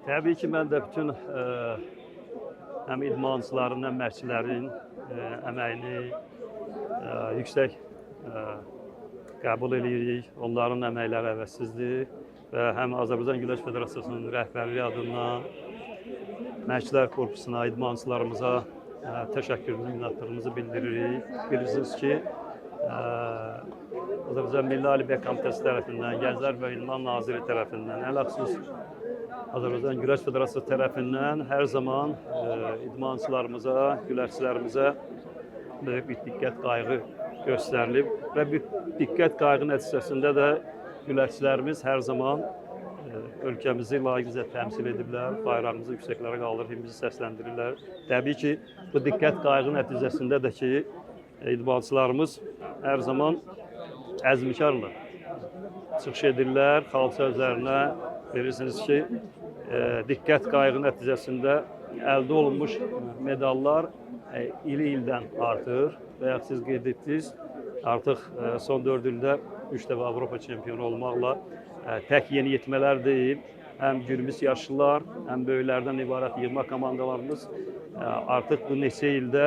Təbii ki, mən də bütün həm idmançıların, həm məşqçilərin əməyini yüksək qəbul edirik. Onların əməkləri əvəzsizdir və həm Azərbaycan Güləş Federasiyasının rəhbərliyi adından məşqçilər korpusuna, idmançılarımıza təşəkkürümüzü, minnətdarlığımızı bildiririk. Bilirsiniz ki, Azərbaycan Milli Olimpiya Komitəsi tərəfindən, Gənclər və İdman Naziri tərəfindən, ələxüsus Azərbaycan Güləş Federasiyası tərəfindən hər zaman idmançılarımıza, güləşçilərimizə böyük bir diqqət, qayğı göstərilib və bu diqqət, qayğı nəticəsində də güləşçilərimiz hər zaman ölkəmizi layiqlicə təmsil ediblər, bayrağımızı yüksəklərə qaldırıb, himimizi səsləndirirlər. Təbii ki, bu diqqət, qayğı nəticəsində də ki, idmançılarımız hər zaman əzmkarla çıxış edirlər, xalça üzərinə. Bilirsiniz ki, diqqət, qayğı nəticəsində əldə olunmuş medallar il-ildən artır və ya siz qeyd etdiniz, artıq son 4 ildə 3 dəfə Avropa çempionu olmaqla tək yeniyetmələr deyil, həm günümüz yaşlılar, həm böyüklərdən ibarət yığma komandalarımız artıq bu neçə ildə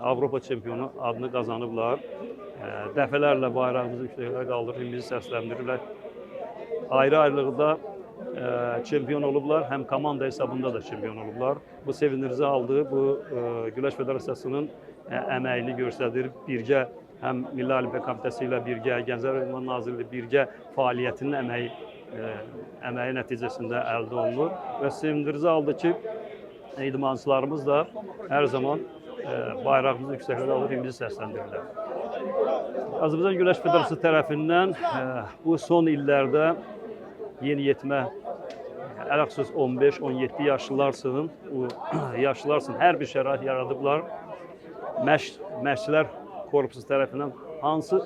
Avropa çempionu adını qazanıblar. Dəfələrlə bayrağımızı yüksəklərə qaldırıb, himimizi səsləndirirlər. Ayrı-ayrılıqda çempion olublar, həm komanda hesabında da çempion olublar. Bu sevindirici haldır, bu Güləş Federasiyasının əməyini göstərir. Birgə həm Milli Olimpiya Komitəsi ilə birgə, Gənclər və İdman Nazirliyi ilə birgə fəaliyyətinin əməyi nəticəsində əldə olunur. Və sevindirici haldır ki, idmançılarımız da hər zaman bayrağımızı yüksəklərə alır, himimizi səsləndirirlər. Azərbaycan Güləş Federasiyası tərəfindən bu son illərdə yeniyetmə, ələxüsus 15-17 yaşlılar üçün hər bir şərait yaradıblar. Məşqçilər korpusu tərəfindən hansı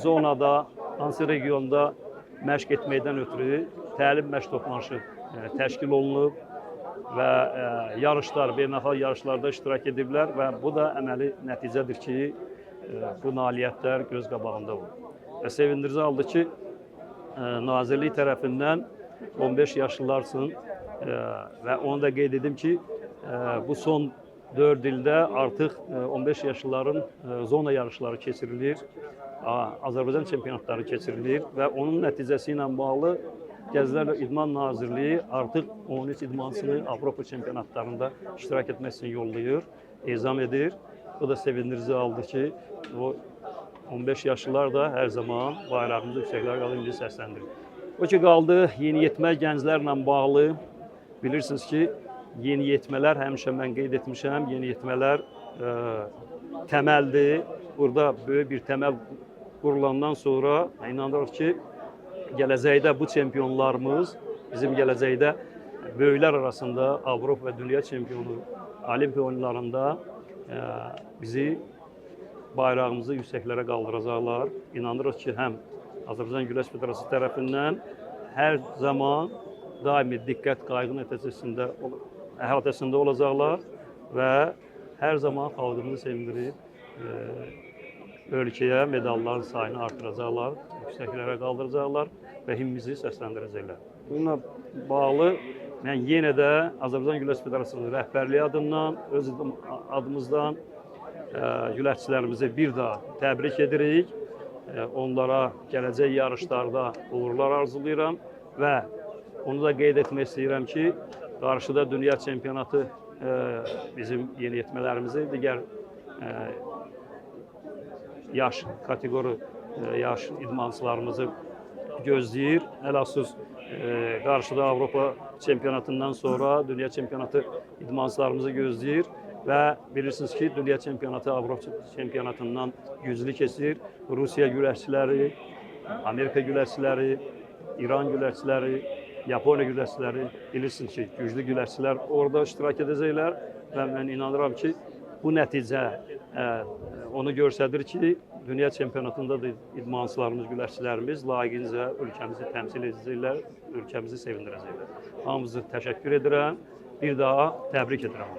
zonada, hansı regionda məşq etməkdən ötürü təlim məşq toplanışı təşkil olunub və yarışlar, beynəlxalq yarışlarda iştirak ediblər və bu da əməli nəticədir ki, bu nailiyyətlər göz qabağında olur. Və sevindirici haldır ki, Nazirlik tərəfindən 15 yaşlılar üçün və onu da qeyd edim ki, bu son 4 ildə artıq 15 yaşlıların zona yarışları keçirilir, Azərbaycan çempionatları keçirilir və onun nəticəsi ilə bağlı Gənclər və İdman Nazirliyi artıq 13 idmançını Avropa çempionatlarında iştirak etmək üçün yollayır, ezam edir. Bu da sevindirici haldır ki, o 15 yaşlılar da hər zaman bayrağımızı yüksəklərə qaldırıb, himimizi səsləndirir. O ki, qaldı yeniyetmə gənclərlə bağlı. Bilirsiniz ki, yeniyetmələr, həmişə mən qeyd etmişəm, yeniyetmələr təməldir. Burada böyük bir təməl qurulandan sonra inanırıq ki, gələcəkdə bu çempionlarımız bizim gələcəkdə böyüklər arasında Avropa və dünya çempionu Olimpiya oyunlarında bizi bayrağımızı yüksəklərə qaldıracaqlar. İnanırıq ki, həm Azərbaycan Güləş Federasiyası tərəfindən hər zaman daimi diqqət, qayğı nəticəsində əhatəsində olacaqlar və hər zaman xalqımızı sevindirib ölkəyə medalların sayını artıracaqlar, yüksəklərə qaldıracaqlar və himimizi səsləndirəcəklər. Bununla bağlı mən yenə də Azərbaycan Güləş Federasiyasının rəhbərliyi adından, öz adımızdan güləşçilərimizi bir daha təbrik edirik. Onlara gələcək yarışlarda uğurlar arzulayıram və onu da qeyd etmək istəyirəm ki, qarşıda dünya çempionatı bizim yeniyetmələrimizi, digər yaş kateqori yaş idmançılarımızı gözləyir. Ələxüsus qarşıda Avropa çempionatından sonra dünya çempionatı idmançılarımızı gözləyir və bilirsiniz ki, dünya çempionatı Avropa çempionatından güclü keçir. Rusiya güləşçiləri, Amerika güləşçiləri, İran güləşçiləri, Yaponiya güləşçiləri, bilirsiniz ki, güclü güləşçilər orada iştirak edəcəklər və mən inanıram ki, bu nəticə onu göstərir ki, dünya çempionatında da idmançılarımız, güləşçilərimiz layiqincə ölkəmizi təmsil edəcəklər, ölkəmizi sevindirəcəklər. Hamınızı təşəkkür edirəm, bir daha təbrik edirəm.